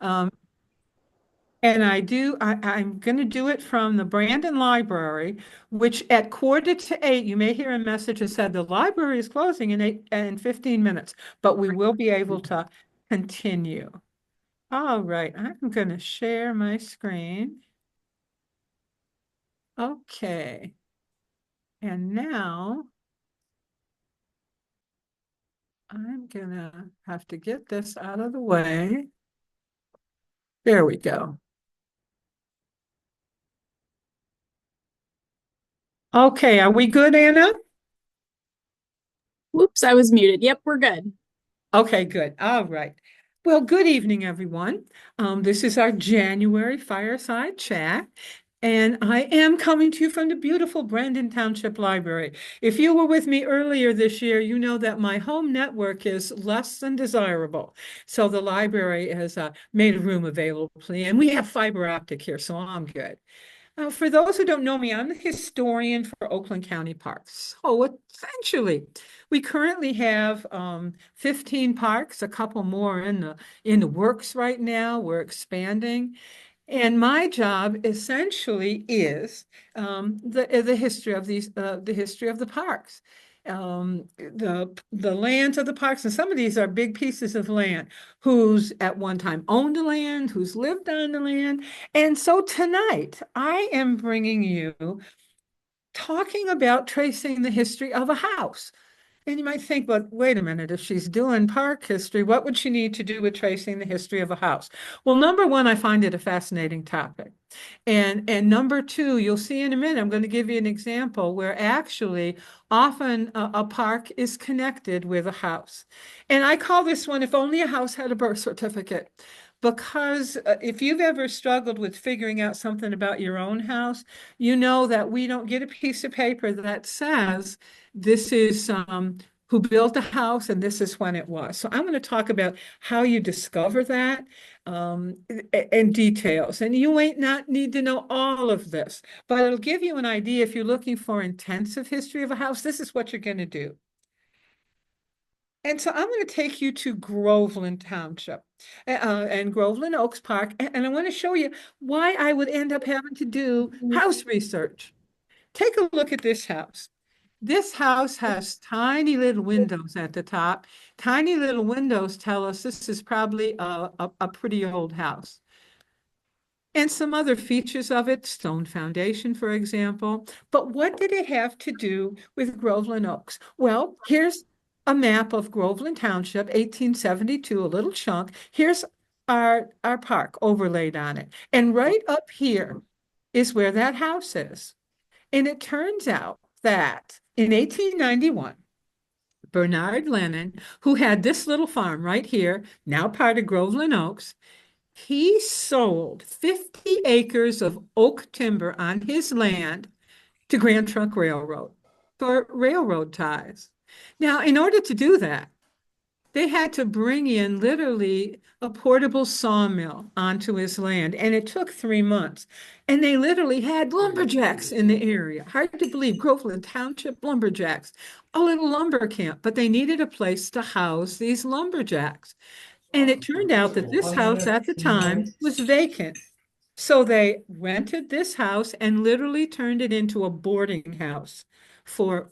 Um, and I'm going to do it from the Brandon Library, which at 7:45, you may hear a message that said the library is closing in 15 minutes, but we will be able to continue. All right, I'm going to share my screen. Okay. And now I'm gonna have to get this out of the way. There we go. Okay, are we good, Anna? Whoops, I was muted. Yep, we're good. Okay, good. All right. Well, good evening, everyone. This is our January fireside chat, and I am coming to you from the beautiful Brandon Township Library. If you were with me earlier this year, you know that my home network is less than desirable. So the library has made a room available for me, and we have fiber optic here, so I'm good. For those who don't know me, I'm the historian for Oakland County Parks. So essentially, we currently have 15 parks, a couple more in the works right now. We're expanding. And my job essentially is the history of the history of the parks, the lands of the parks, and some of these are big pieces of land. Who's at one time owned the land, who's lived on the land, and so tonight I am bringing you talking about tracing the history of a house. And you might think, but wait a minute, if she's doing park history, what would she need to do with tracing the history of a house? Well, number one, I find it a fascinating topic. And number two, you'll see in a minute, I'm going to give you an example where actually often a park is connected with a house. And I call this one, if only a house had a birth certificate. Because if you've ever struggled with figuring out something about your own house, you know that we don't get a piece of paper that says, this is who built the house and this is when it was. So I'm going to talk about how you discover that and details. And you might not need to know all of this, but it'll give you an idea if you're looking for intensive history of a house, this is what you're going to do. And so I'm going to take you to Groveland Township and Groveland Oaks Park, and I want to show you why I would end up having to do house research. Take a look at this house. This house has tiny little windows at the top. Tiny little windows tell us this is probably a pretty old house. And some other features of it, stone foundation, for example. But what did it have to do with Groveland Oaks? Well, here's a map of Groveland Township, 1872, a little chunk. Here's our park overlaid on it. And right up here is where that house is. And it turns out that in 1891, Bernard Lennon, who had this little farm right here, now part of Groveland Oaks, he sold 50 acres of oak timber on his land to Grand Trunk Railroad for railroad ties. Now, in order to do that, they had to bring in literally a portable sawmill onto his land, and it took 3 months. And they literally had lumberjacks in the area. Hard to believe, Groveland Township lumberjacks, a little lumber camp, but they needed a place to house these lumberjacks. And it turned out that this house at the time was vacant. So they rented this house and literally turned it into a boarding house for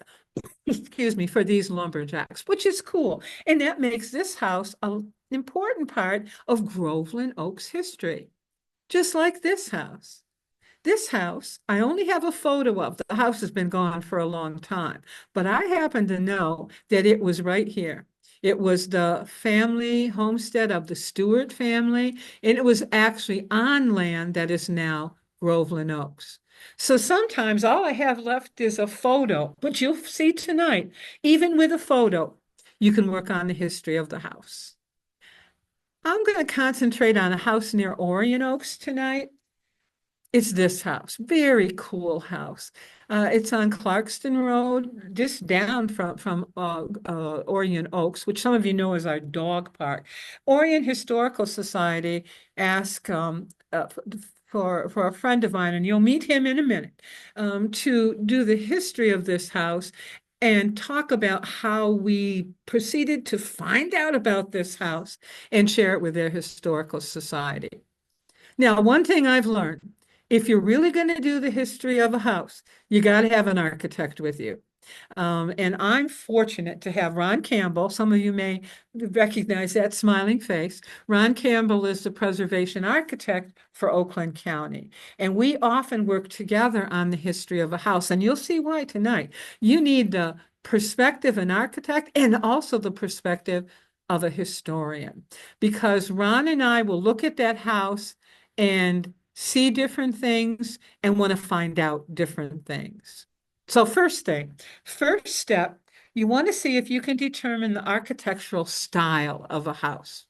excuse me, for these lumberjacks, which is cool. And that makes this house an important part of Groveland Oaks history, just like this house. This house, I only have a photo of. The house has been gone for a long time, but I happen to know that it was right here. It was the family homestead of the Stewart family, and it was actually on land that is now Groveland Oaks. So sometimes all I have left is a photo, but you'll see tonight, even with a photo, you can work on the history of the house. I'm going to concentrate on a house near Orion Oaks tonight. It's this house, very cool house. It's on Clarkston Road, just down from Orion Oaks, which some of you know is our dog park. Orion Historical Society asked for a friend of mine, and you'll meet him in a minute, to do the history of this house and talk about how we proceeded to find out about this house and share it with their historical society. Now, one thing I've learned, if you're really going to do the history of a house, you got to have an architect with you. And I'm fortunate to have Ron Campbell. Some of you may recognize that smiling face. Ron Campbell is the preservation architect for Oakland County. And we often work together on the history of a house. And you'll see why tonight. You need the perspective of an architect and also the perspective of a historian. Because Ron and I will look at that house and see different things and want to find out different things. So first step, you want to see if you can determine the architectural style of a house.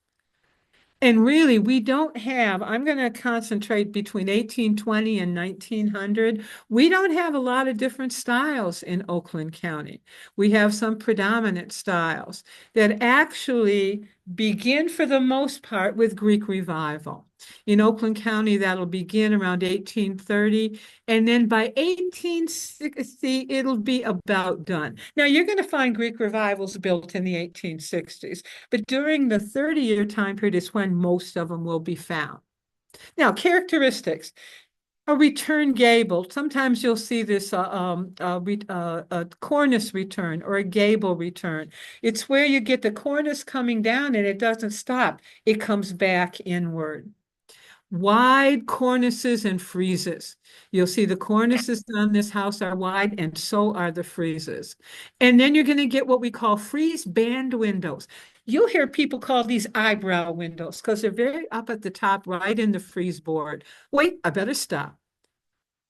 And really, we don't have, I'm going to concentrate between 1820 and 1900. We don't have a lot of different styles in Oakland County. We have some predominant styles that actually begin for the most part with Greek Revival. In Oakland County, that'll begin around 1830. And then by 1860, it'll be about done. Now, you're going to find Greek revivals built in the 1860s. But during the 30-year time period is when most of them will be found. Now, characteristics. A return gable. Sometimes you'll see this a cornice return or a gable return. It's where you get the cornice coming down and it doesn't stop. It comes back inward. Wide cornices and friezes. You'll see the cornices on this house are wide and so are the friezes. And then you're going to get what we call frieze band windows. You'll hear people call these eyebrow windows because they're very up at the top, right in the frieze board. Wait, I better stop.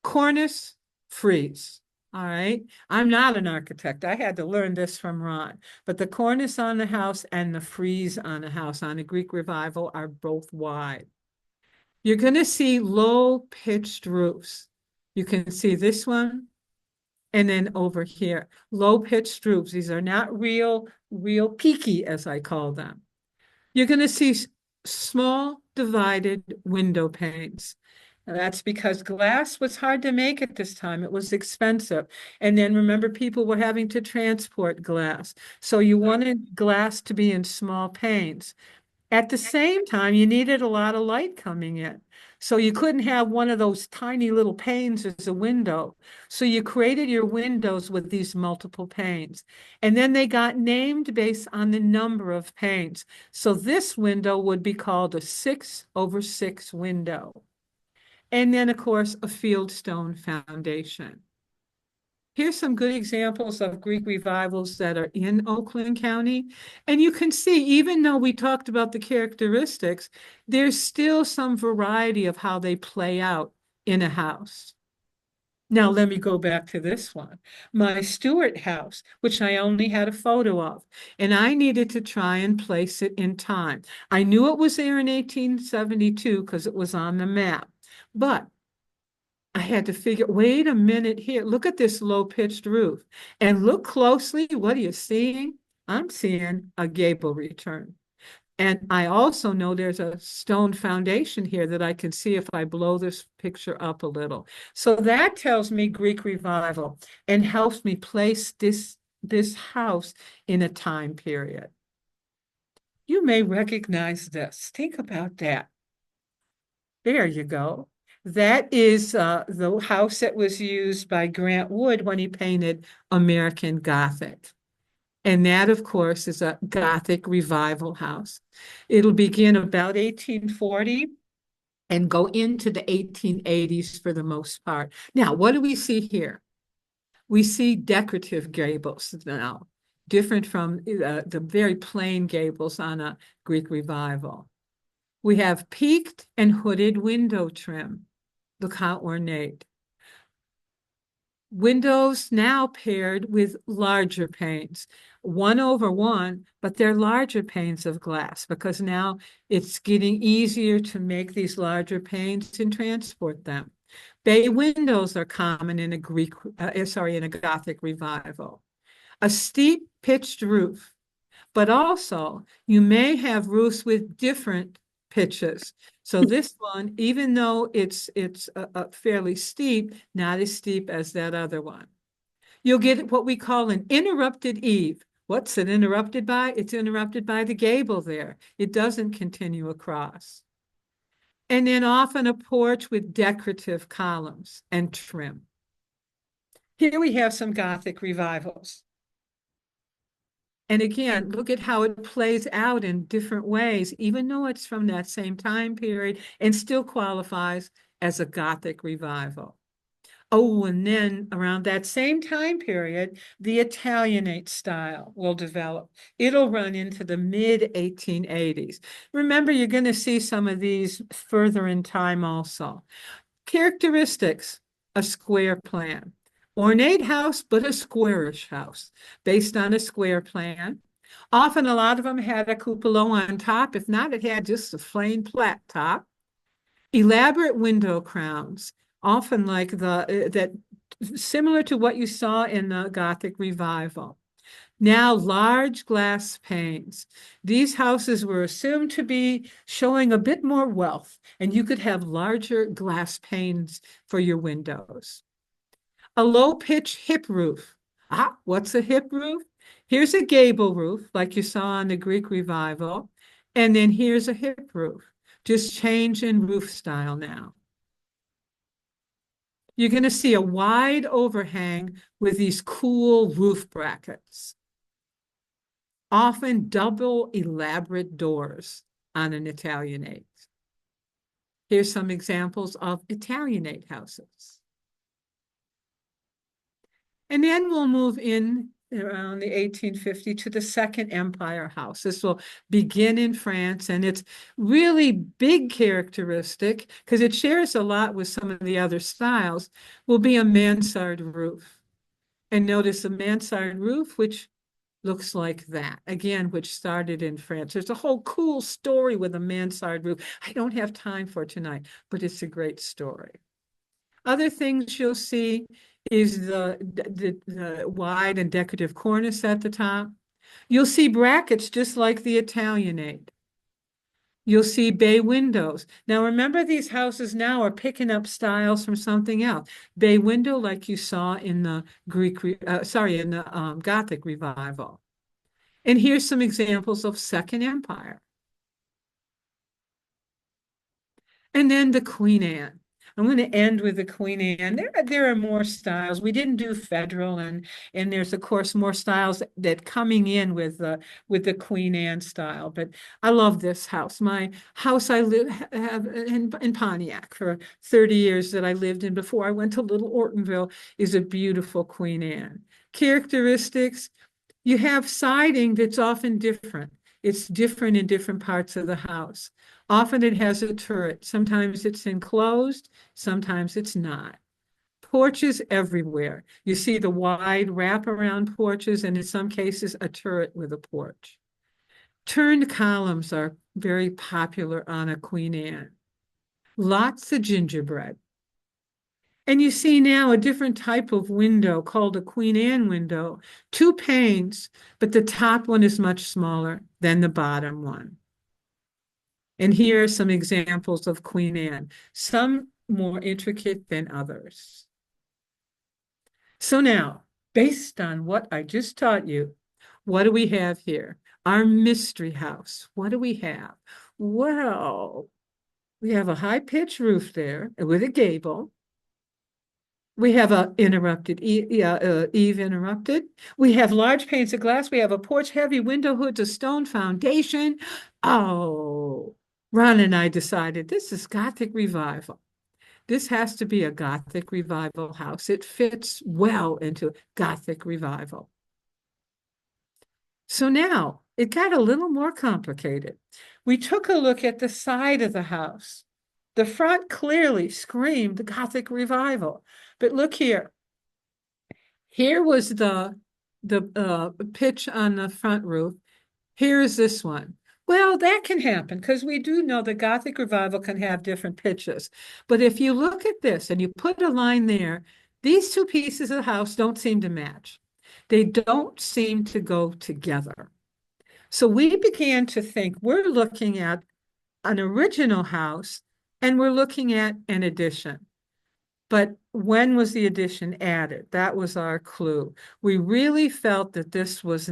Cornice, frieze. All right. I'm not an architect. I had to learn this from Ron. But the cornice on the house and the frieze on the house on a Greek revival are both wide. You're going to see low-pitched roofs. You can see this one and then over here, low-pitched roofs. These are not real peaky, as I call them. You're going to see small divided window panes. And that's because glass was hard to make at this time. It was expensive. And then remember, people were having to transport glass. So you wanted glass to be in small panes. At the same time, you needed a lot of light coming in. So you couldn't have one of those tiny little panes as a window. So you created your windows with these multiple panes. And then they got named based on the number of panes. So this window would be called a 6/6 window. And then, of course, a fieldstone foundation. Here's some good examples of Greek revivals that are in Oakland County. And you can see, even though we talked about the characteristics, there's still some variety of how they play out in a house. Now, let me go back to this one. My Stewart house, which I only had a photo of, and I needed to try and place it in time. I knew it was there in 1872 because it was on the map, but I had to figure, wait a minute here. Look at this low-pitched roof. And look closely. What are you seeing? I'm seeing a gable return. And I also know there's a stone foundation here that I can see if I blow this picture up a little. So that tells me Greek revival and helps me place this house in a time period. You may recognize this. Think about that. There you go. That is the house that was used by Grant Wood when he painted American Gothic. And that, of course, is a Gothic revival house. It'll begin about 1840 and go into the 1880s for the most part. Now, what do we see here? We see decorative gables now, different from the very plain gables on a Greek revival. We have peaked and hooded window trim. Look how ornate. Windows now paired with larger panes, 1/1, but they're larger panes of glass because now it's getting easier to make these larger panes and transport them. Bay windows are common in a in a Gothic revival. A steep pitched roof, but also you may have roofs with different pitches. So this one, even though it's fairly steep, not as steep as that other one. You'll get what we call an interrupted eave. What's it interrupted by? It's interrupted by the gable there. It doesn't continue across. And then often a porch with decorative columns and trim. Here we have some Gothic revivals. And again, look at how it plays out in different ways, even though it's from that same time period and still qualifies as a Gothic revival. Oh, and then around that same time period, the Italianate style will develop. It'll run into the mid 1880s. Remember, you're going to see some of these further in time also. Characteristics, a square plan. Ornate house, but a squarish house based on a square plan. Often a lot of them had a cupola on top. If not, it had just a plain flat top. Elaborate window crowns, often like that similar to what you saw in the Gothic revival. Now large glass panes. These houses were assumed to be showing a bit more wealth, and you could have larger glass panes for your windows. A low pitch hip roof. Ah, what's a hip roof? Here's a gable roof, like you saw on the Greek revival, and then here's a hip roof. Just change in roof style now. You're going to see a wide overhang with these cool roof brackets. Often double elaborate doors on an Italianate. Here's some examples of Italianate houses. And then we'll move in around the 1850 to the Second Empire house. This will begin in France, and it's really big characteristic because it shares a lot with some of the other styles, will be a mansard roof. And notice a mansard roof, which looks like that, again, which started in France. There's a whole cool story with a mansard roof. I don't have time for tonight, but it's a great story. Other things you'll see is the wide and decorative cornice at the top. You'll see brackets just like the Italianate. You'll see bay windows. Now remember, these houses now are picking up styles from something else. Bay window like you saw in the Gothic revival. And here's some examples of Second Empire. And then the Queen Anne. I'm going to end with the Queen Anne. There are more styles. We didn't do federal, and there's of course more styles that coming in with the Queen Anne style. But I love this house. My house I have in Pontiac for 30 years that I lived in before I went to Little Ortonville is a beautiful Queen Anne. Characteristics, you have siding that's often different. It's different in different parts of the house. Often it has a turret. Sometimes it's enclosed, sometimes it's not. Porches everywhere. You see the wide wraparound porches, and in some cases, a turret with a porch. Turned columns are very popular on a Queen Anne. Lots of gingerbread. And you see now a different type of window called a Queen Anne window. Two panes, but the top one is much smaller than the bottom one. And here are some examples of Queen Anne, some more intricate than others. So now, based on what I just taught you, what do we have here? Our mystery house. What do we have? Well, we have a high-pitched roof there with a gable. We have a interrupted eave interrupted. We have large panes of glass. We have a porch, heavy window hoods, a stone foundation. Oh, Ron and I decided this is Gothic revival. This has to be a Gothic revival house. It fits well into Gothic revival. So now it got a little more complicated. We took a look at the side of the house. The front clearly screamed Gothic revival. But look here. Here was the pitch on the front roof. Here is this one. Well, that can happen because we do know the Gothic revival can have different pitches. But if you look at this and you put a line there, these two pieces of the house don't seem to match. They don't seem to go together. So we began to think we're looking at an original house and we're looking at an addition. But when was the addition added? That was our clue. We really felt that this was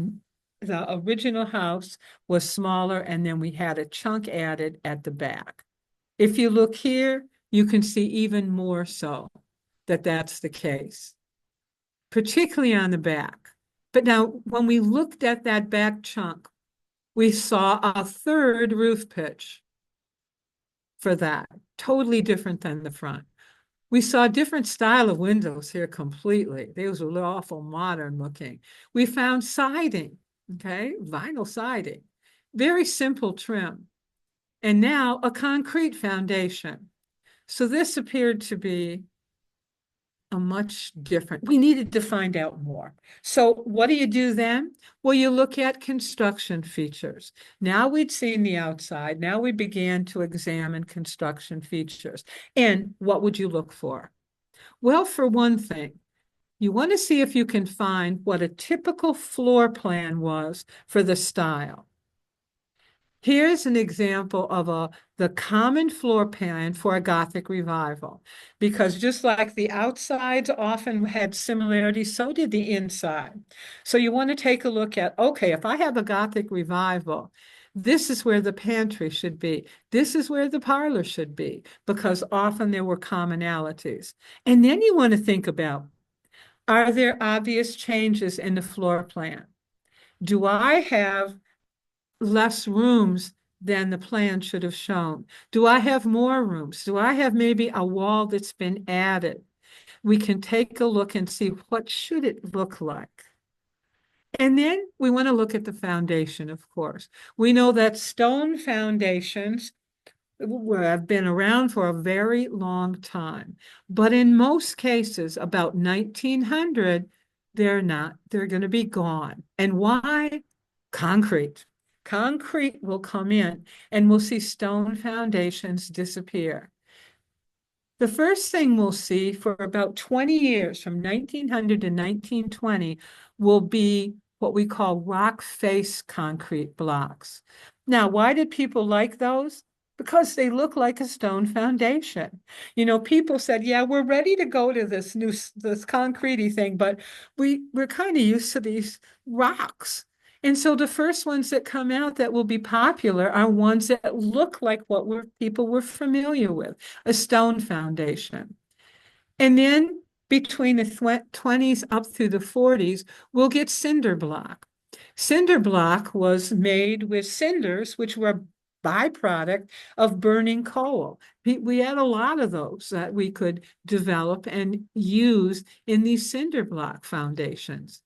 the original house was smaller, and then we had a chunk added at the back. If you look here, you can see even more so that that's the case, particularly on the back. But now, when we looked at that back chunk, we saw a third roof pitch for that, totally different than the front. We saw a different style of windows here completely. Those were awful modern looking. We found siding, okay, vinyl siding, very simple trim, and now a concrete foundation. So this appeared to be a much different. We needed to find out more. So what do you do then? Well, you look at construction features. Now we'd seen the outside. Now we began to examine construction features. And what would you look for? Well, for one thing, you want to see if you can find what a typical floor plan was for the style. Here's an example of the common floor plan for a Gothic revival, because just like the outsides often had similarities, so did the inside. So you want to take a look at, okay, if I have a Gothic revival, this is where the pantry should be. This is where the parlor should be, because often there were commonalities. And then you want to think about, are there obvious changes in the floor plan? Do I have less rooms than the plan should have shown? Do I have more rooms? Do I have maybe a wall that's been added? We can take a look and see what should it look like. And then we want to look at the foundation, of course. We know that stone foundations have been around for a very long time. But in most cases, about 1900, they're not. They're going to be gone. And why? Concrete. Concrete will come in and we'll see stone foundations disappear. The first thing we'll see for about 20 years, from 1900 to 1920, will be what we call rock face concrete blocks. Now, why did people like those? Because they look like a stone foundation. You know, people said, yeah, we're ready to go to this concretey thing, but we're kind of used to these rocks. And so the first ones that come out that will be popular are ones that look like what people were familiar with, a stone foundation. And then between the 20s up through the 40s, we'll get cinder block. Cinder block was made with cinders, which were a byproduct of burning coal. We had a lot of those that we could develop and use in these cinder block foundations.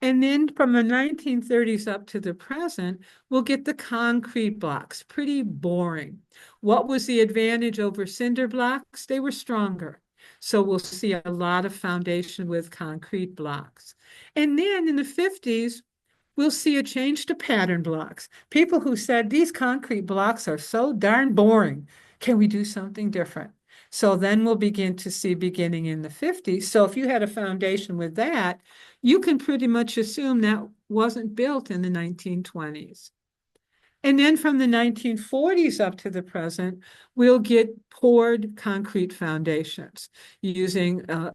And then from the 1930s up to the present, we'll get the concrete blocks, pretty boring. What was the advantage over cinder blocks? They were stronger. So we'll see a lot of foundation with concrete blocks. And then in the 50s, we'll see a change to pattern blocks. People who said, these concrete blocks are so darn boring. Can we do something different? So then we'll begin to see beginning in the 50s. So if you had a foundation with that, you can pretty much assume that wasn't built in the 1920s. And then from the 1940s up to the present, we'll get poured concrete foundations using a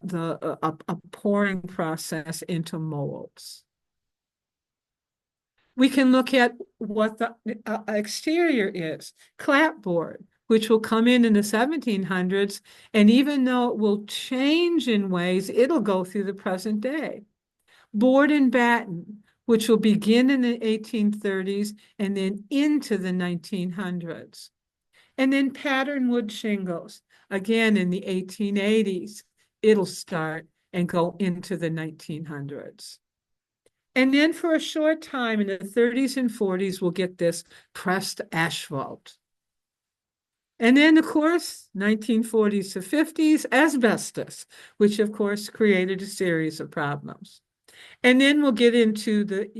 pouring process into molds. We can look at what the exterior is, clapboard, which will come in the 1700s. And even though it will change in ways, it'll go through the present day. Board and batten, which will begin in the 1830s and then into the 1900s. And then pattern wood shingles, again in the 1880s, it'll start and go into the 1900s. And then for a short time in the 30s and 40s, we'll get this pressed asphalt. And then, of course, 1940s to 50s, asbestos, which of course created a series of problems. And then we'll get into the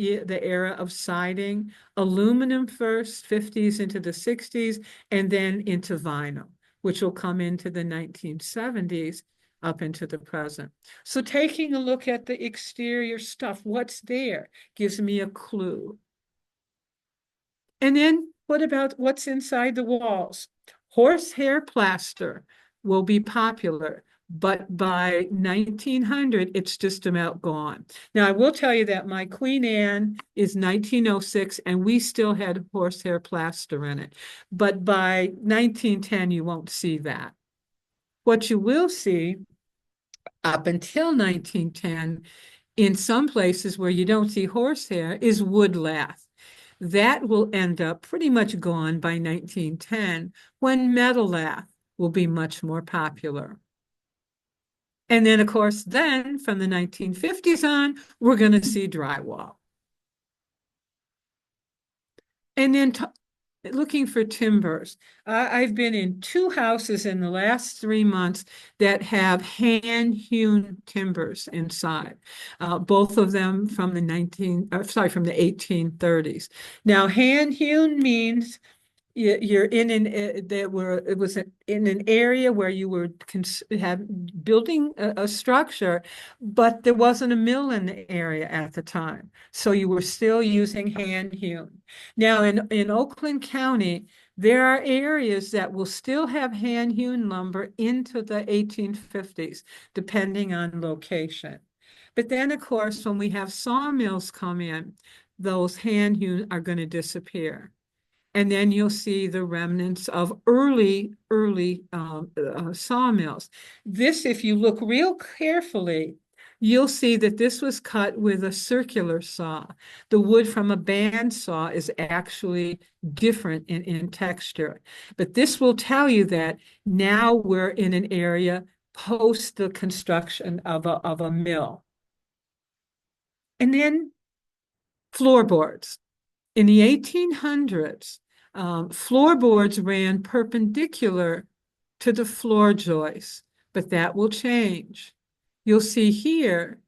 era of siding, aluminum first, 50s into the 60s, and then into vinyl, which will come into the 1970s up into the present. So taking a look at the exterior stuff, what's there, gives me a clue. And then what about what's inside the walls? Horsehair plaster will be popular. But by 1900, it's just about gone. Now, I will tell you that my Queen Anne is 1906, and we still had horsehair plaster in it. But by 1910, you won't see that. What you will see up until 1910, in some places where you don't see horsehair, is wood lath. That will end up pretty much gone by 1910, when metal lath will be much more popular. And then, of course, then from the 1950s on, we're going to see drywall. And then looking for timbers. I've been in 2 houses in the last 3 months that have hand-hewn timbers inside. Both of them from the 1830s. Now, hand-hewn means you're in it was in an area where you were building a structure, but there wasn't a mill in the area at the time, so you were still using hand hewn. Now in Oakland County, there are areas that will still have hand hewn lumber into the 1850s, depending on location. But then, of course, when we have sawmills come in, those hand hewn are going to disappear. And then you'll see the remnants of early sawmills. This, if you look real carefully, you'll see that this was cut with a circular saw. The wood from a band saw is actually different in texture. But this will tell you that now we're in an area post the construction of a mill. And then floorboards. In the 1800s, floorboards ran perpendicular to the floor joists, but that will change. You'll see here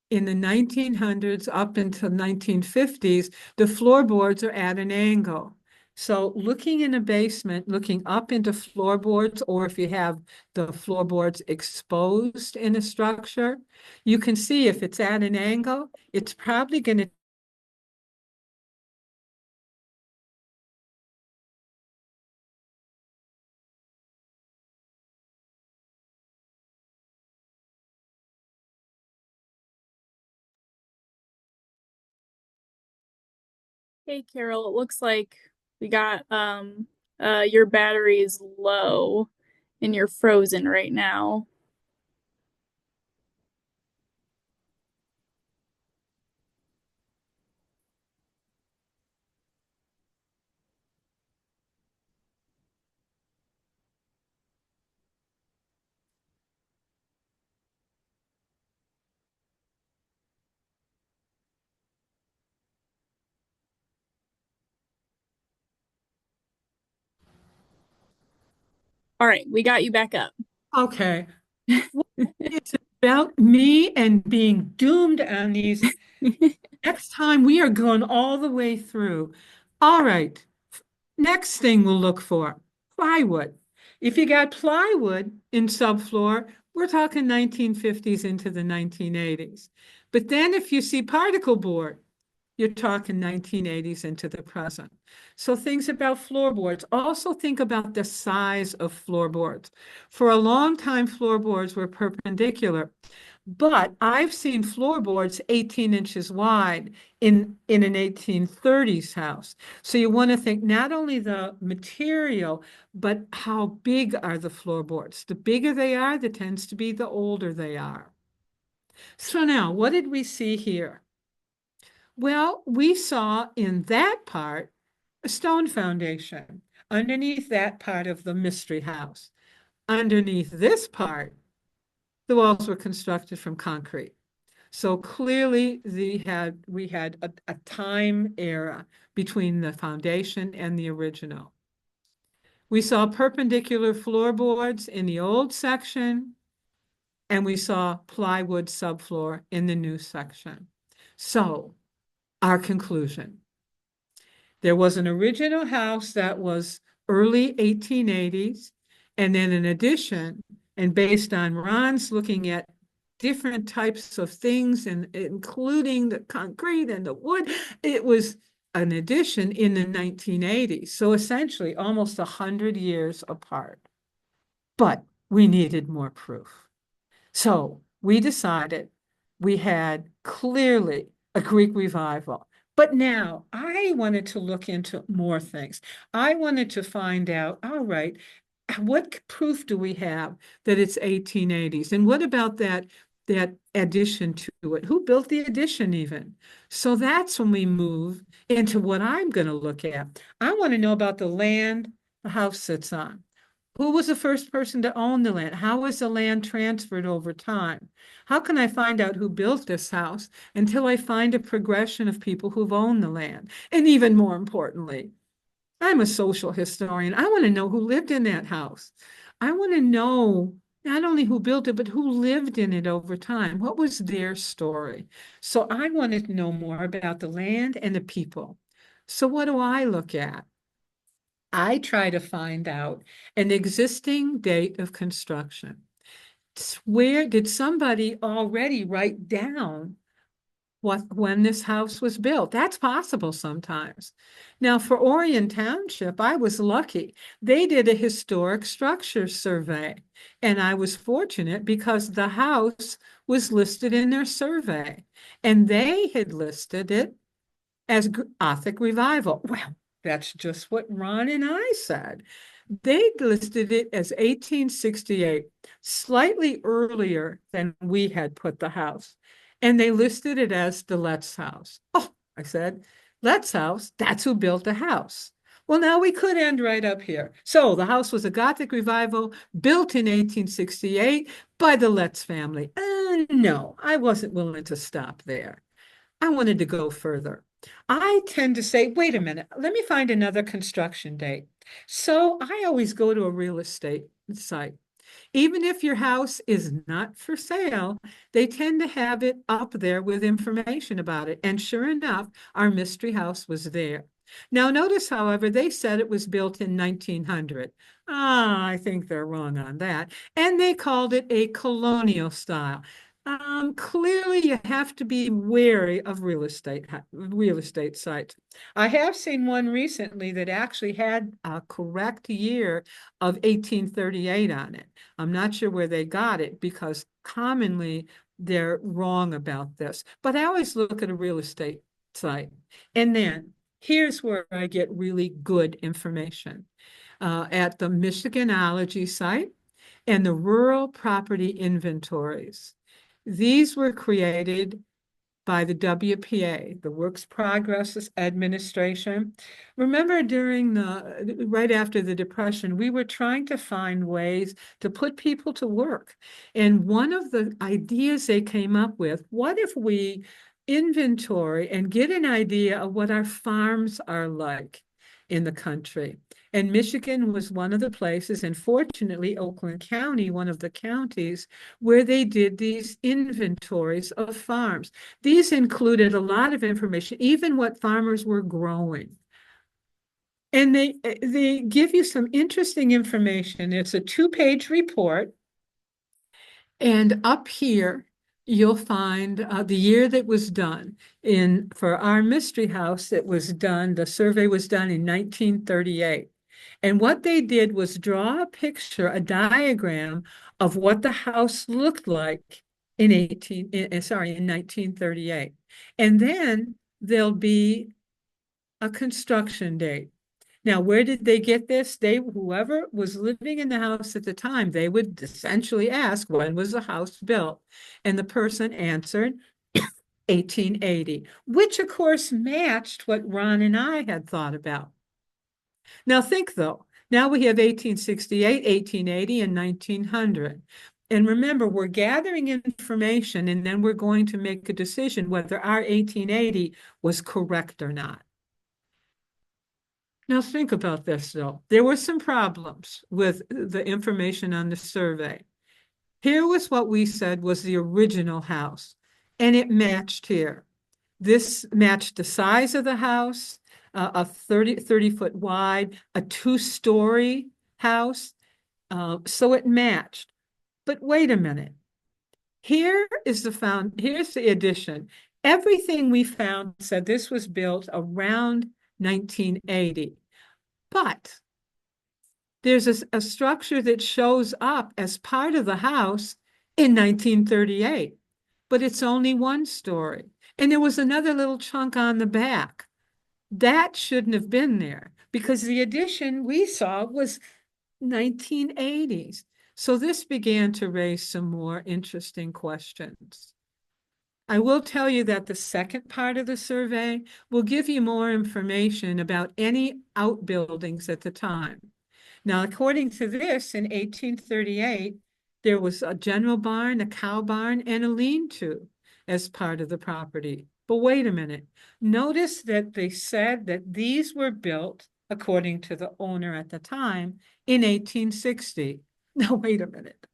in the 1900s up until 1950s, the floorboards are at an angle. So looking in a basement, looking up into floorboards, or if you have the floorboards exposed in a structure, you can see if it's at an angle, it's probably going to Hey, Carol, it looks like we got your battery is low and you're frozen right now. All right, we got you back up. Okay. Well, it's about me and being doomed on these. Next time we are going all the way through. All right. Next thing we'll look for plywood. If you got plywood in subfloor, we're talking 1950s into the 1980s. But then if you see particle board, you're talking 1980s into the present. So things about floorboards. Also think about the size of floorboards. For a long time, floorboards were perpendicular, but I've seen floorboards 18 inches wide in an 1830s house. So you want to think not only the material, but how big are the floorboards. The bigger they are, that tends to be the older they are. So now, what did we see here? Well, we saw in that part a stone foundation underneath that part of the mystery house. Underneath this part, the walls were constructed from concrete. So clearly we had a time era between the foundation and the original. We saw perpendicular floorboards in the old section, and we saw plywood subfloor in the new section. So our conclusion. There was an original house that was early 1880s, and then an addition, and based on Ron's looking at different types of things, and including the concrete and the wood, it was an addition in the 1980s. So essentially almost 100 years apart. But we needed more proof. So we decided we had clearly a Greek revival. But now I wanted to look into more things. I wanted to find out, all right, what proof do we have that it's 1880s? And what about that addition to it? Who built the addition even? So that's when we move into what I'm going to look at. I want to know about the land the house sits on. Who was the first person to own the land? How was the land transferred over time? How can I find out who built this house until I find a progression of people who've owned the land? And even more importantly, I'm a social historian. I want to know who lived in that house. I want to know not only who built it, but who lived in it over time. What was their story? So I wanted to know more about the land and the people. So what do I look at? I try to find out an existing date of construction. Where did somebody already write down when this house was built? That's possible sometimes. Now, for Orion Township, I was lucky. They did a historic structure survey, and I was fortunate because the house was listed in their survey, and they had listed it as Gothic revival. Well, that's just what Ron and I said. They listed it as 1868, slightly earlier than we had put the house. And they listed it as the Letts house. Oh, I said, Letts house, that's who built the house. Well, now we could end right up here. So the house was a Gothic revival built in 1868 by the Letts family. No, I wasn't willing to stop there. I wanted to go further. I tend to say, wait a minute, let me find another construction date. So I always go to a real estate site. Even if your house is not for sale, they tend to have it up there with information about it. And sure enough, our mystery house was there. Now, notice, however, they said it was built in 1900. Ah, I think they're wrong on that. And they called it a colonial style. Clearly, you have to be wary of real estate sites. I have seen one recently that actually had a correct year of 1838 on it. I'm not sure where they got it because commonly they're wrong about this. But I always look at a real estate site. And then here's where I get really good information. At the Michiganology site and the rural property inventories. These were created by the WPA, the Works Progress Administration. Remember right after the Depression, we were trying to find ways to put people to work. And one of the ideas they came up with, what if we inventory and get an idea of what our farms are like in the country? And Michigan was one of the places, and fortunately, Oakland County, one of the counties, where they did these inventories of farms. These included a lot of information, even what farmers were growing. And they give you some interesting information. It's a 2-page report. And up here, you'll find the year that was done. For our mystery house, the survey was done in 1938. And what they did was draw a picture, a diagram of what the house looked like in 1938. And then there'll be a construction date. Now, where did they get this? Whoever was living in the house at the time, they would essentially ask, when was the house built? And the person answered 1880, which of course matched what Ron and I had thought about. Now think though, now we have 1868, 1880, and 1900. And remember, we're gathering information and then we're going to make a decision whether our 1880 was correct or not. Now think about this though. There were some problems with the information on the survey. Here was what we said was the original house, and it matched here. This matched the size of the house, a 30 foot wide, a 2-story house. So it matched. But wait a minute. Here's the addition. Everything we found said this was built around 1980. But there's a structure that shows up as part of the house in 1938, but it's only one story. And there was another little chunk on the back. That shouldn't have been there because the addition we saw was 1980s. So this began to raise some more interesting questions. I will tell you that the second part of the survey will give you more information about any outbuildings at the time. Now, according to this, in 1838, there was a general barn, a cow barn, and a lean-to as part of the property. But wait a minute. Notice that they said that these were built, according to the owner at the time, in 1860. Now, wait a minute.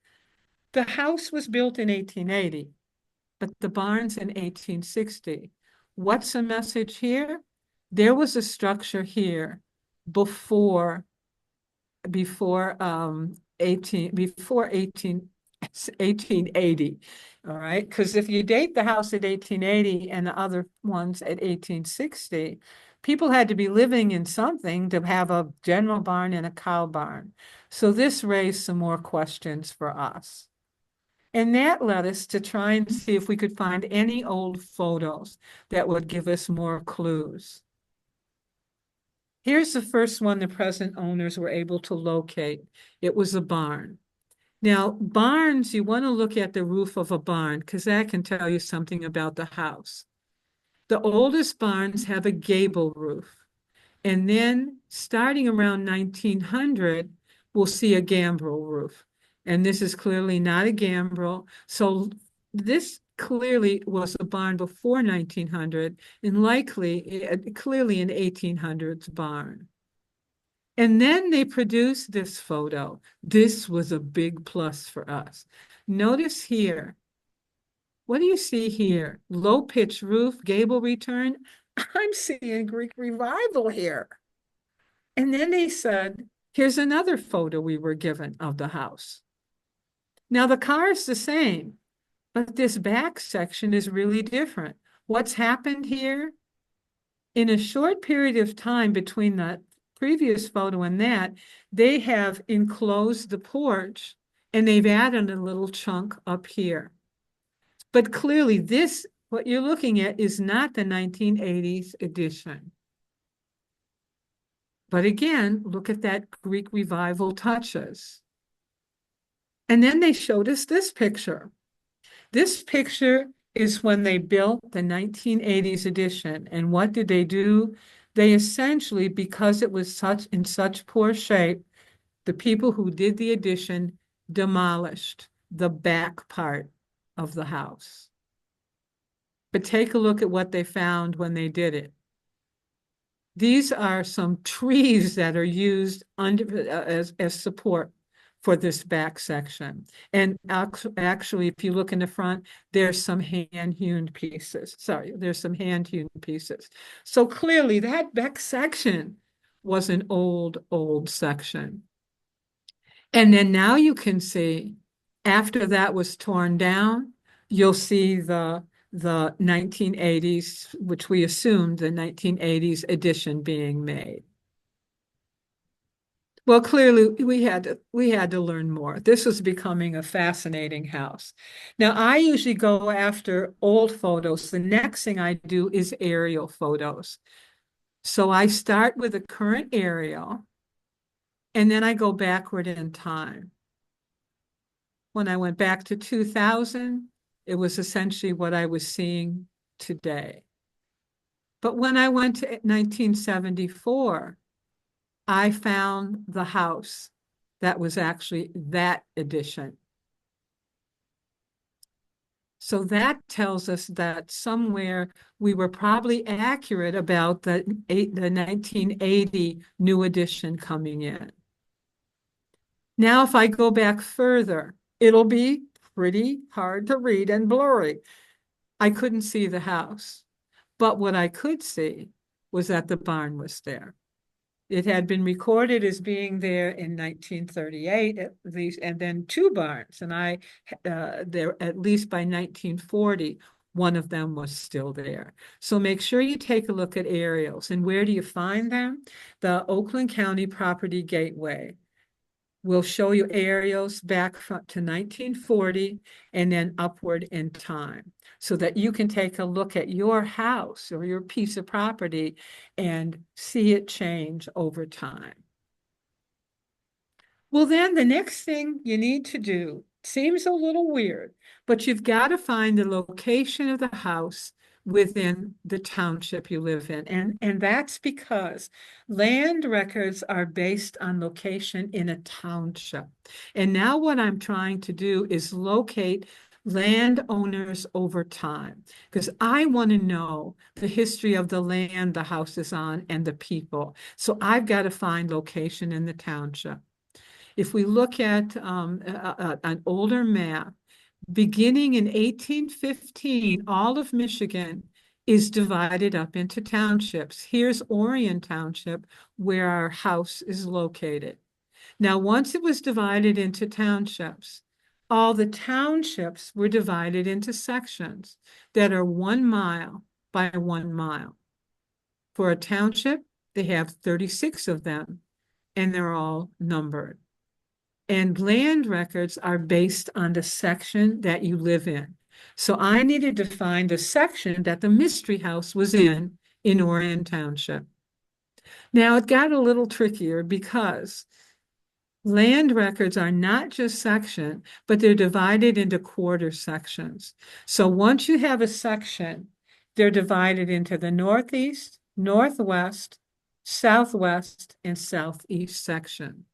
The house was built in 1880, but the barn's in 1860. What's the message here? There was a structure here before 1880. All right, because if you date the house at 1880 and the other ones at 1860, people had to be living in something to have a general barn and a cow barn. So this raised some more questions for us. And that led us to try and see if we could find any old photos that would give us more clues. Here's the first one the present owners were able to locate. It was a barn. Now, barns, you want to look at the roof of a barn because that can tell you something about the house. The oldest barns have a gable roof. And then starting around 1900, we'll see a gambrel roof. And this is clearly not a gambrel. So this clearly was a barn before 1900 and likely, clearly an 1800s barn. And then they produced this photo. This was a big plus for us. Notice here, what do you see here? Low pitch roof, gable return. I'm seeing Greek revival here. And then they said, here's another photo we were given of the house. Now the car is the same, but this back section is really different. What's happened here? In a short period of time between the previous photo and that, they have enclosed the porch and they've added a little chunk up here. But clearly this, what you're looking at, is not the 1980s edition. But again, look at that Greek revival touches. And then they showed us this picture. This picture is when they built the 1980s edition. And what did they do? They essentially, because it was in such poor shape, the people who did the addition demolished the back part of the house. But take a look at what they found when they did it. These are some trees that are used as support for this back section. And actually, if you look in the front, there's some hand-hewn pieces. Sorry, there's some hand-hewn pieces. So clearly that back section was an old section. And then now you can see, after that was torn down, you'll see the 1980s, which we assumed the 1980s edition being made. Well, clearly we had to learn more. This was becoming a fascinating house. Now, I usually go after old photos. The next thing I do is aerial photos. So I start with a current aerial, and then I go backward in time. When I went back to 2000, it was essentially what I was seeing today. But when I went to 1974, I found the house that was actually that edition. So that tells us that somewhere we were probably accurate about the 1980 new edition coming in. Now, if I go back further, it'll be pretty hard to read and blurry. I couldn't see the house, but what I could see was that the barn was there. It had been recorded as being there in 1938, at least, and then two barns. And there, at least by 1940, one of them was still there. So make sure you take a look at aerials. And where do you find them? The Oakland County Property Gateway. We'll show you aerials back to 1940 and then upward in time so that you can take a look at your house or your piece of property and see it change over time. Well, then the next thing you need to do seems a little weird, but you've got to find the location of the house within the township you live in. And that's because land records are based on location in a township. And now what I'm trying to do is locate landowners over time, because I want to know the history of the land the house is on and the people. So I've got to find location in the township. If we look at an older map, beginning in 1815, all of Michigan is divided up into townships. Here's Orion Township, where our house is located. Now, once it was divided into townships, all the townships were divided into sections that are 1 mile by 1 mile. For a township, they have 36 of them, and they're all numbered. And land records are based on the section that you live in. So I needed to find the section that the Mystery House was in Orion Township. Now it got a little trickier because land records are not just section, but they're divided into quarter sections. So once you have a section, they're divided into the northeast, northwest, southwest, and southeast section.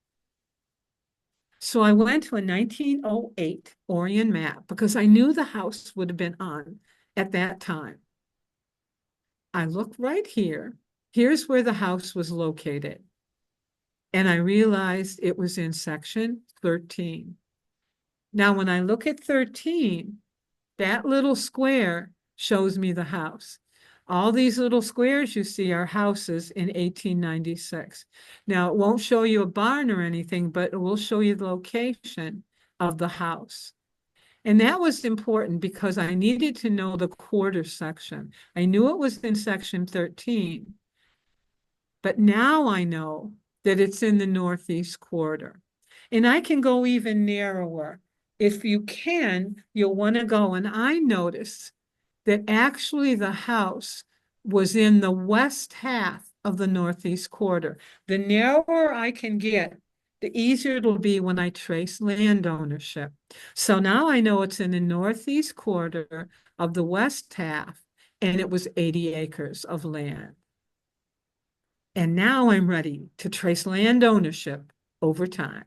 So I went to a 1908 Orion map because I knew the house would have been on at that time. I look right here. Here's where the house was located. And I realized it was in section 13. Now, when I look at 13, that little square shows me the house. All these little squares you see are houses in 1896. Now, it won't show you a barn or anything, but it will show you the location of the house. And that was important because I needed to know the quarter section. I knew it was in section 13, but now I know that it's in the northeast quarter. And I can go even narrower. If you can, you'll want to go. And I noticed that actually the house was in the west half of the northeast quarter. The narrower I can get, the easier it'll be when I trace land ownership. So now I know it's in the northeast quarter of the west half, and it was 80 acres of land. And now I'm ready to trace land ownership over time.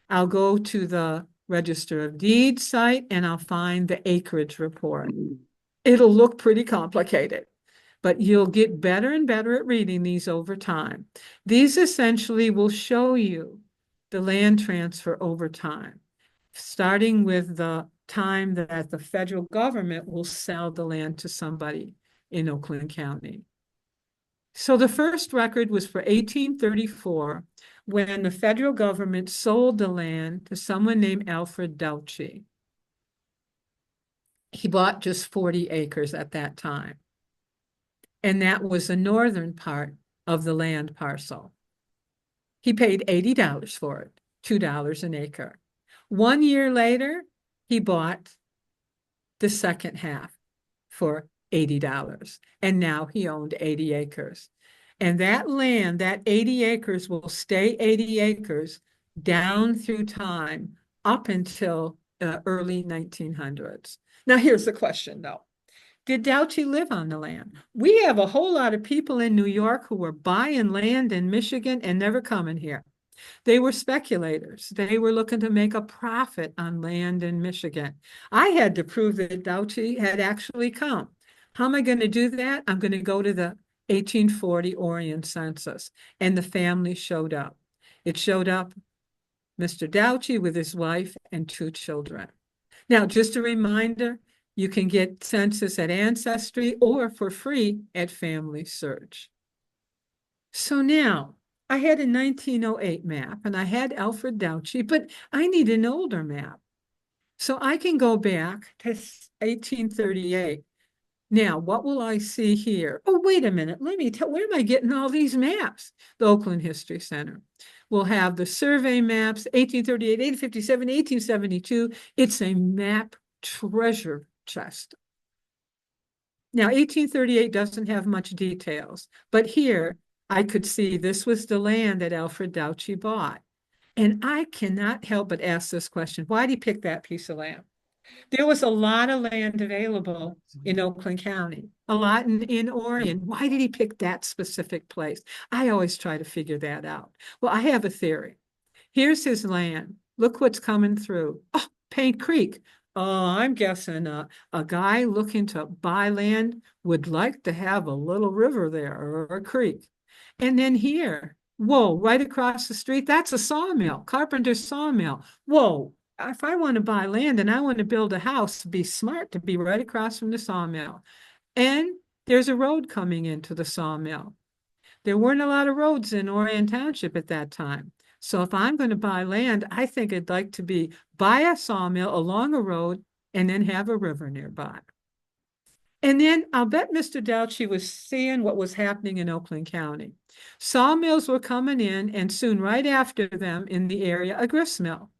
I'll go to the Register of Deeds site and I'll find the acreage report. It'll look pretty complicated, but you'll get better and better at reading these over time. These essentially will show you the land transfer over time, starting with the time that the federal government will sell the land to somebody in Oakland County. So the first record was for 1834, when the federal government sold the land to someone named Alfred Douchy. He bought just 40 acres at that time. And that was the northern part of the land parcel. He paid $80 for it, $2 an acre. 1 year later, he bought the second half for $80. And now he owned 80 acres. And that land, that 80 acres will stay 80 acres down through time up until early 1900s. Now, here's the question, though. Did Douchy live on the land? We have a whole lot of people in New York who were buying land in Michigan and never coming here. They were speculators. They were looking to make a profit on land in Michigan. I had to prove that Douchy had actually come. How am I going to do that? I'm going to go to the 1840 Orion census, and the family showed up. It showed up Mr. Douchy with his wife and 2 children. Now, just a reminder, you can get census at Ancestry or for free at Family Search. So now, I had a 1908 map and I had Alfred Douchy, but I need an older map. So I can go back to 1838. Now, what will I see here? Oh, wait a minute. Let me tell, where am I getting all these maps? The Oakland History Center. We'll have the survey maps, 1838, 1857, 1872. It's a map treasure chest. Now, 1838 doesn't have much details, but here I could see this was the land that Alfred Douchy bought. And I cannot help but ask this question. Why did he pick that piece of land? There was a lot of land available in Oakland County, a lot in Orion. Why did he pick that specific place? I always try to figure that out. Well, I have a theory. Here's his land. Look what's coming through. Oh, Paint Creek. Oh, I'm guessing a guy looking to buy land would like to have a little river there or a creek. And then here, whoa, right across the street, that's a sawmill, Carpenter's sawmill. Whoa, if I want to buy land and I want to build a house, be smart to be right across from the sawmill. And there's a road coming into the sawmill. There weren't a lot of roads in Orion Township at that time. So if I'm going to buy land, I think I'd like to be buy a sawmill along a road and then have a river nearby. And then I'll bet Mr. Douchy was seeing what was happening in Oakland County. Sawmills were coming in, and soon right after them in the area, a grist mill.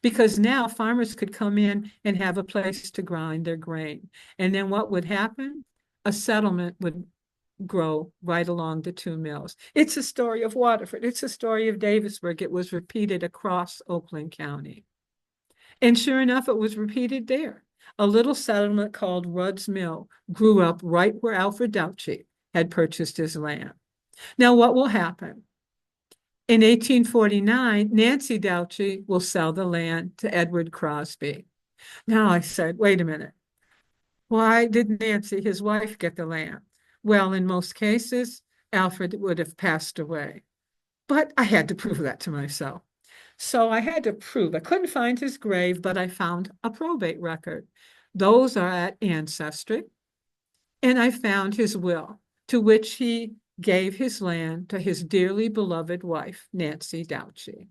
Because now farmers could come in and have a place to grind their grain. And then what would happen? A settlement would grow right along the two mills. It's a story of Waterford. It's a story of Davisburg. It was repeated across Oakland County. And sure enough, it was repeated there. A little settlement called Rudd's Mill grew up right where Alfred Douchy had purchased his land. Now, what will happen? In 1849, Nancy Douchy will sell the land to Edward Crosby. Now I said, wait a minute. Why did Nancy, his wife, get the land? Well, in most cases, Alfred would have passed away. But I had to prove that to myself. So I had to prove. I couldn't find his grave, but I found a probate record. Those are at Ancestry. And I found his will, to which he gave his land to his dearly beloved wife, Nancy Douchy.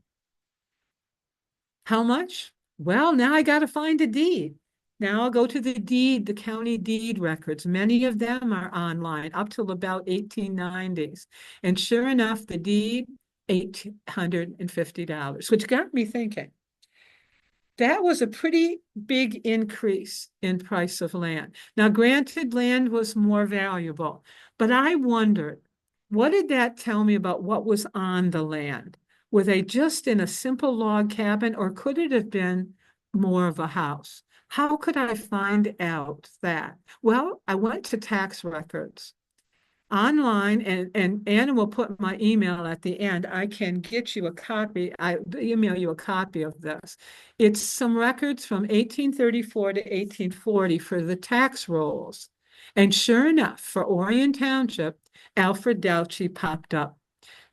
How much? Well, now I got to find a deed. Now I'll go to the deed, the county deed records. Many of them are online up till about 1890s. And sure enough, the deed, $850, which got me thinking. That was a pretty big increase in price of land. Now, granted, land was more valuable, but I wondered, what did that tell me about what was on the land? Were they just in a simple log cabin, or could it have been more of a house? How could I find out that? Well, I went to tax records online, and Anna will put my email at the end. I can get you a copy. I email you a copy of this. It's some records from 1834 to 1840 for the tax rolls. And sure enough, for Orion Township, Alfred Douchy popped up.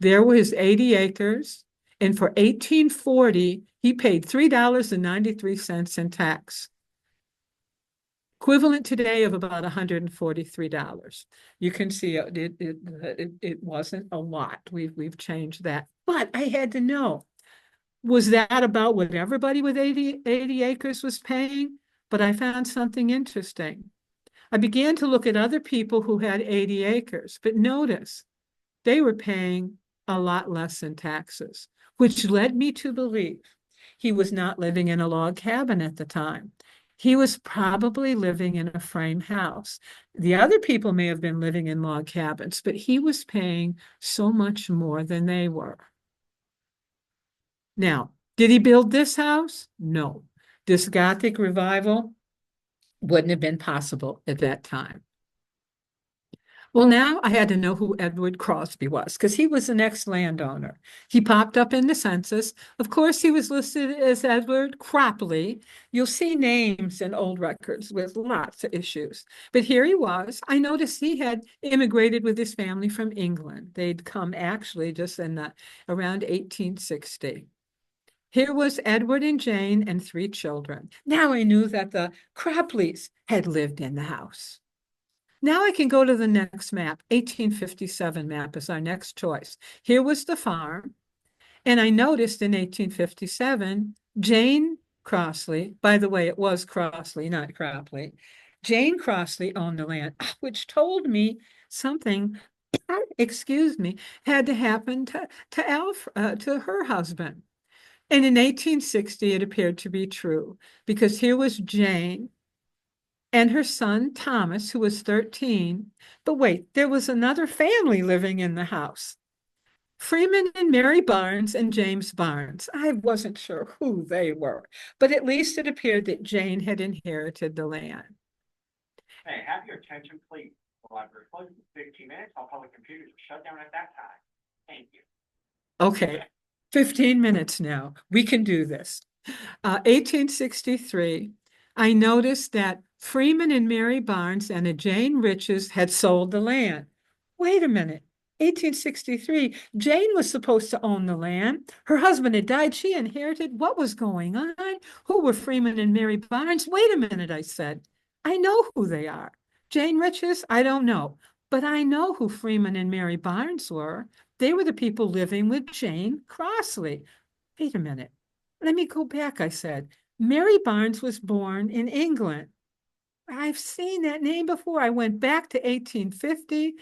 There were his 80 acres. And for 1840, he paid $3.93 in tax, equivalent today of about $143. You can see it wasn't a lot. We've changed that. But I had to know, was that about what everybody with 80 acres was paying? But I found something interesting. I began to look at other people who had 80 acres, but notice they were paying a lot less in taxes, which led me to believe he was not living in a log cabin at the time. He was probably living in a frame house. The other people may have been living in log cabins, but he was paying so much more than they were. Now, did he build this house? No. This Gothic revival wouldn't have been possible at that time. Well, now I had to know who Edward Crosby was, because he was the next landowner. He popped up in the census. Of course, he was listed as Edward Cropley. You'll see names in old records with lots of issues. But here he was. I noticed he had immigrated with his family from England. They'd come actually just in around 1860. Here was Edward and Jane and 3 children. Now I knew that the Cropleys had lived in the house. Now I can go to the next map. 1857 map is our next choice. Here was the farm. And I noticed in 1857, Jane Crossley, by the way, it was Crossley, not Cropley. Jane Crossley owned the land, which told me something excuse me, had to happen to her husband. And in 1860, it appeared to be true because here was Jane and her son Thomas, who was 13. But wait, there was another family living in the house. Freeman and Mary Barnes and James Barnes. I wasn't sure who they were, but at least it appeared that Jane had inherited the land. Hey, have your attention, please. The library closes in 15 minutes. All public computers will shut down at that time. Thank you. Okay, 15 minutes now. We can do this. 1863, I noticed that Freeman and Mary Barnes and a Jane Riches had sold the land. Wait a minute. 1863, Jane was supposed to own the land. Her husband had died. She inherited. What was going on? Who were Freeman and Mary Barnes? Wait a minute, I said. I know who they are. Jane Riches, I don't know. But I know who Freeman and Mary Barnes were. They were the people living with Jane Crossley. Wait a minute. Let me go back, I said. Mary Barnes was born in England. I've seen that name before. I went back to 1850,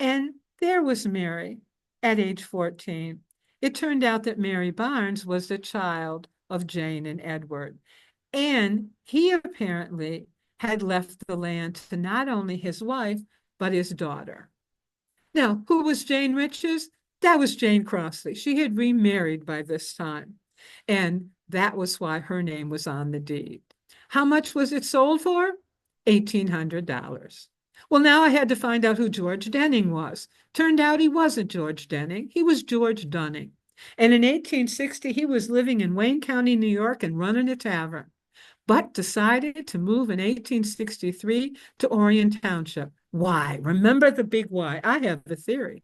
and there was Mary at age 14. It turned out that Mary Barnes was the child of Jane and Edward. And he apparently had left the land to not only his wife, but his daughter. Now, who was Jane Riches? That was Jane Crossley. She had remarried by this time. And that was why her name was on the deed. How much was it sold for? $1,800. Well, now I had to find out who George Denning was. Turned out he wasn't George Denning. He was George Dunning. And in 1860, he was living in Wayne County, New York, and running a tavern, but decided to move in 1863 to Orion Township. Why? Remember the big why. I have a theory.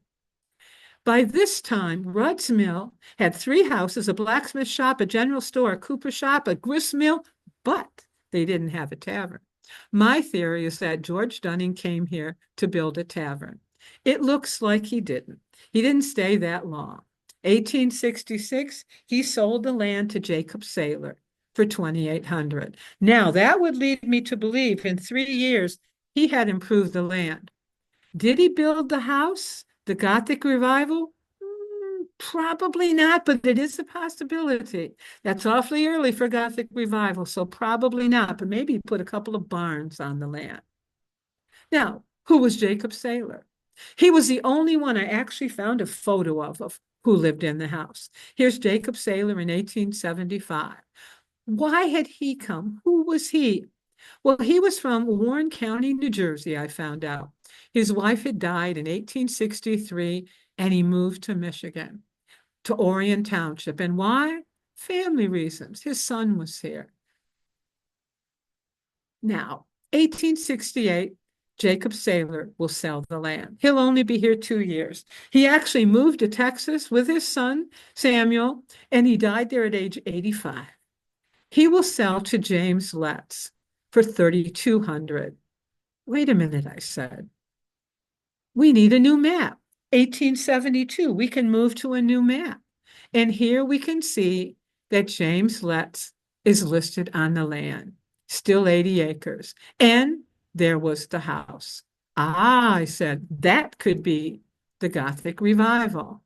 By this time, Rudd's Mill had 3 houses, a blacksmith shop, a general store, a cooper shop, a grist mill, but they didn't have a tavern. My theory is that George Dunning came here to build a tavern. It looks like he didn't. He didn't stay that long. 1866, he sold the land to Jacob Saylor for $2,800. Now, that would lead me to believe in 3 years he had improved the land. Did he build the house, the Gothic revival? Probably not, but it is a possibility. That's awfully early for Gothic revival, so probably not, but maybe he put a couple of barns on the land. Now, who was Jacob Saylor? He was the only one I actually found a photo of who lived in the house. Here's Jacob Saylor in 1875. Why had he come? Who was he? Well, he was from Warren County, New Jersey, I found out. His wife had died in 1863, and he moved to Michigan, to Orion Township. And why? Family reasons. His son was here. Now, 1868, Jacob Saylor will sell the land. He'll only be here 2 years. He actually moved to Texas with his son, Samuel, and he died there at age 85. He will sell to James Letts for $3,200. Wait a minute, I said. We need a new map. 1872, we can move to a new map. And here we can see that James Letts is listed on the land, still 80 acres. And there was the house. Ah, I said, that could be the Gothic revival.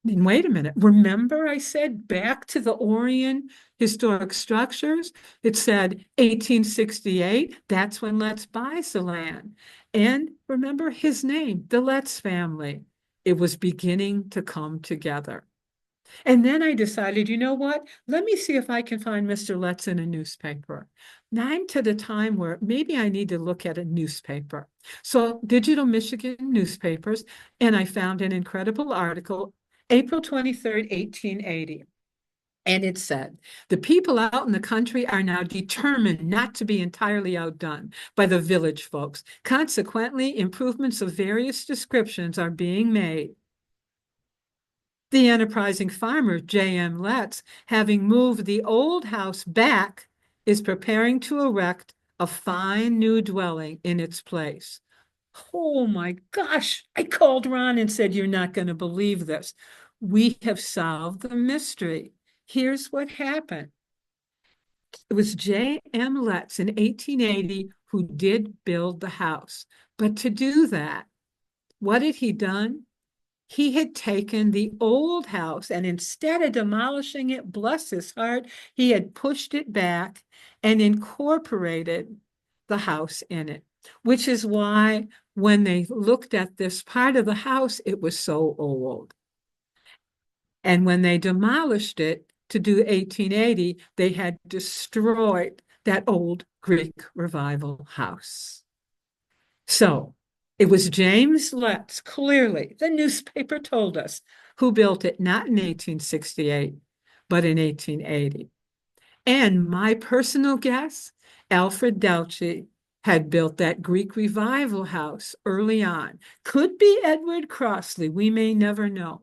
And wait a minute, remember I said back to the Orion historic structures? It said 1868, that's when Letts buys the land. And remember his name, the Letts family. It was beginning to come together. And then I decided, you know what? Let me see if I can find Mr. Letts in a newspaper. Now I'm to the time where maybe I need to look at a newspaper. So Digital Michigan newspapers, and I found an incredible article, April 23rd, 1880. And it said, the people out in the country are now determined not to be entirely outdone by the village folks. Consequently, improvements of various descriptions are being made. The enterprising farmer, J.M. Letts, having moved the old house back, is preparing to erect a fine new dwelling in its place. Oh my gosh, I called Ron and said, you're not going to believe this. We have solved the mystery. Here's what happened. It was J.M. Letts in 1880 who did build the house. But to do that, what had he done? He had taken the old house and instead of demolishing it, bless his heart, he had pushed it back and incorporated the house in it, which is why when they looked at this part of the house, it was so old. And when they demolished it to do 1880, they had destroyed that old Greek revival house. So it was James Letts, clearly, the newspaper told us, who built it not in 1868, but in 1880. And my personal guess, Alfred Douchy had built that Greek revival house early on. Could be Edward Crossley, we may never know.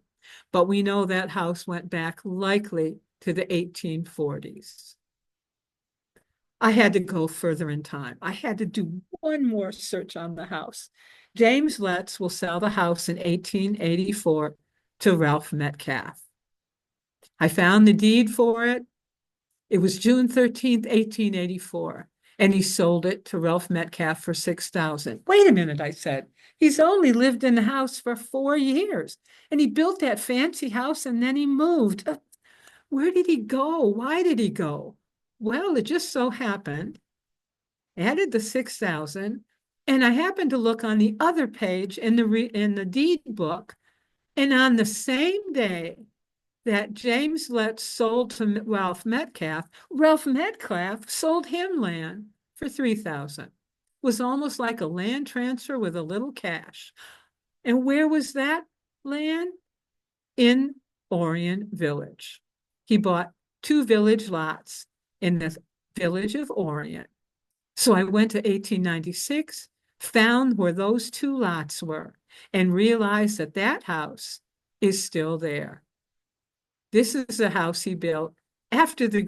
But we know that house went back likely to the 1840s. I had to go further in time. I had to do one more search on the house. James Letts will sell the house in 1884 to Ralph Metcalf. I found the deed for it. It was June 13th, 1884, and he sold it to Ralph Metcalf for $6,000. Wait a minute, I said. He's only lived in the house for 4 years, and he built that fancy house and then he moved. Where did he go? Why did he go? Well, it just so happened, added the 6,000, and I happened to look on the other page in the deed book, and on the same day that James Letts sold to Ralph Metcalf sold him land for 3,000. It was almost like a land transfer with a little cash. And where was that land? In Orion Village. He bought 2 village lots in the village of Orion. So I went to 1896, found where those 2 lots were, and realized that that house is still there. This is a house he built after the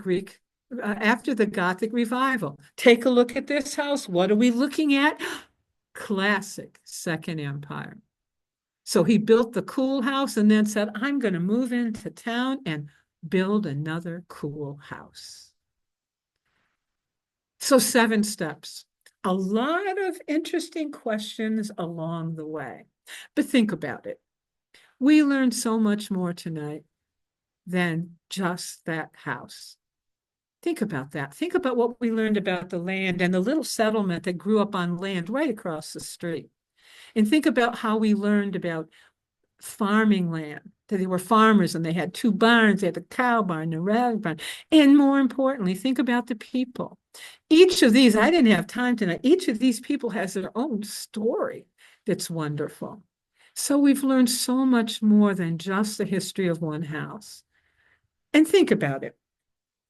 Gothic revival. Take a look at this house. What are we looking at? Classic Second Empire. So he built the cool house and then said, I'm going to move into town and build another cool house. So 7 steps. A lot of interesting questions along the way. But think about it. We learned so much more tonight than just that house. Think about that. Think about what we learned about the land and the little settlement that grew up on land right across the street. And think about how we learned about farming land, that they were farmers and they had 2 barns, they had the cow barn, the rag barn. And more importantly, think about the people. Each of these, I didn't have time tonight, each of these people has their own story that's wonderful. So we've learned so much more than just the history of one house. And think about it.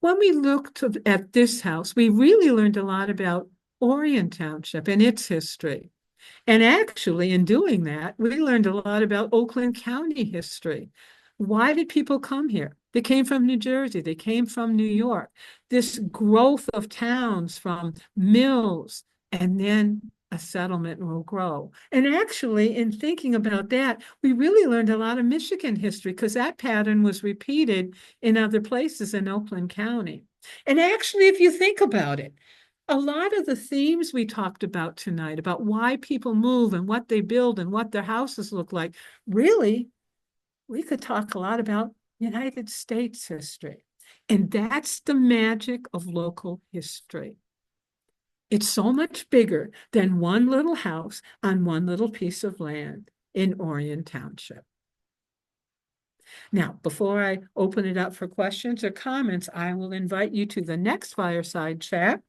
When we looked at this house, we really learned a lot about Orion Township and its history. And actually, in doing that, we learned a lot about Oakland County history. Why did people come here? They came from New Jersey. They came from New York. This growth of towns from mills, and then a settlement will grow. And actually, in thinking about that, we really learned a lot of Michigan history because that pattern was repeated in other places in Oakland County. And actually, if you think about it, a lot of the themes we talked about tonight, about why people move and what they build and what their houses look like, really, we could talk a lot about United States history. And that's the magic of local history. It's so much bigger than one little house on one little piece of land in Orion Township. Now, before I open it up for questions or comments, I will invite you to the next Fireside Chat,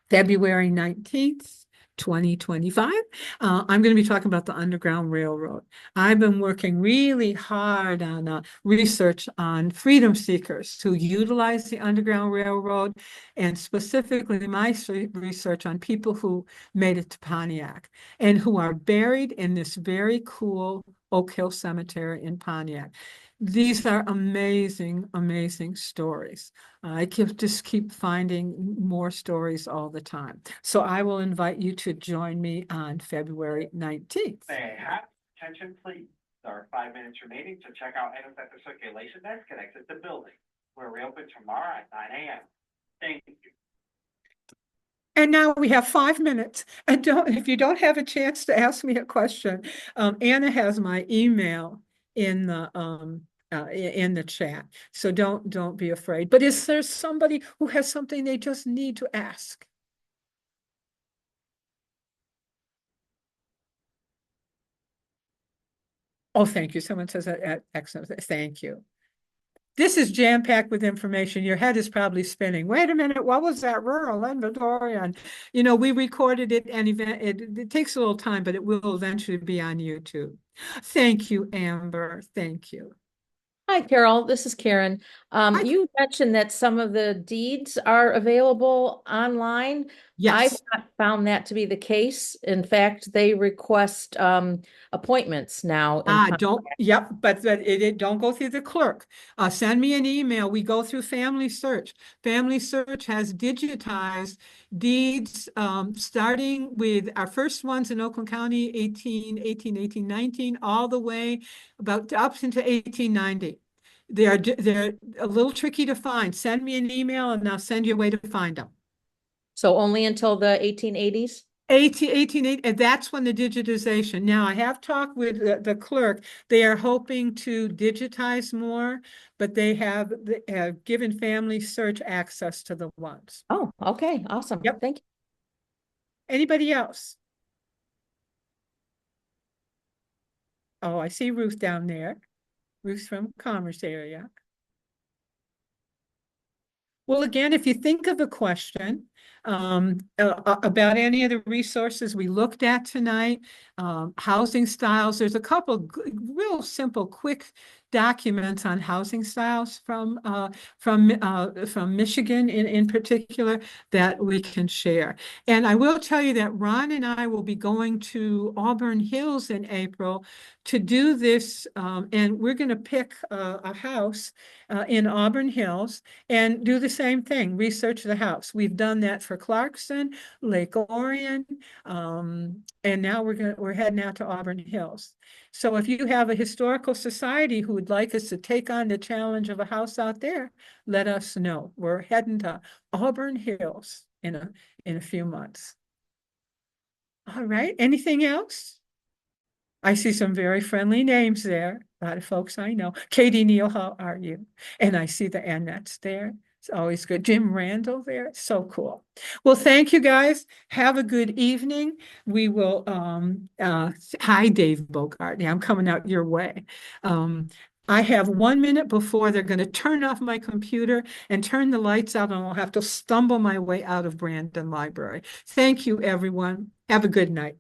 February 19th, 2025. I'm going to be talking about the Underground Railroad. I've been working really hard on research on freedom seekers who utilize the Underground Railroad, and specifically my research on people who made it to Pontiac and who are buried in this very cool Oak Hill Cemetery in Pontiac. These are amazing, amazing stories. I just keep finding more stories all the time. So I will invite you to join me on February 19th. May I have attention, please? There are 5 minutes remaining to check out items at the circulation desk and exit the building. We're reopened tomorrow at 9 a.m. Thank you. And now we have 5 minutes. And if you don't have a chance to ask me a question, Anna has my email in the chat. So don't be afraid. But is there somebody who has something they just need to ask? Oh, thank you. Someone says that. Excellent. Thank you. This is jam-packed with information. Your head is probably spinning. Wait a minute, what was that rural inventory? And we recorded it and it takes a little time, but it will eventually be on YouTube. Thank you, Amber. Thank you. Hi, Carol. This is Karen. Hi. You mentioned that some of the deeds are available online. I've Yes. not found that to be the case. In fact, they request appointments now. Yep, but don't go through the clerk. Send me an email. We go through Family Search. Family Search has digitized deeds, starting with our first ones in Oakland County, 1819, all the way about up into 1890. They're a little tricky to find. Send me an email and I'll send you a way to find them. So only until the 1880s? 18, and that's when the digitization. Now, I have talked with the clerk. They are hoping to digitize more, but they have given Family Search access to the ones. Oh, okay. Awesome. Yep. Thank you. Anybody else? Oh, I see Ruth down there. Ruth's from Commerce area. Well, again, if you think of a question about any of the resources we looked at tonight, housing styles, there's a couple real simple, quick documents on housing styles from Michigan in particular that we can share. And I will tell you that Ron and I will be going to Auburn Hills in April to do this, and we're going to pick a house in Auburn Hills and do the same thing, research the house. We've done that for Clarkson, Lake Orion, and now we're heading out to Auburn Hills. So if you have a historical society who would like us to take on the challenge of a house out there, let us know. We're heading to Auburn Hills in a few months. All right, anything else? I see some very friendly names there. A lot of folks I know. Katie Neal, how are you? And I see the Annette's there. It's always good. Jim Randall there. So cool. Well, thank you guys. Have a good evening. We will hi Dave Bogart. Yeah, I'm coming out your way. I have 1 minute before they're going to turn off my computer and turn the lights out, and I'll have to stumble my way out of Brandon Library. Thank you, everyone. Have a good night.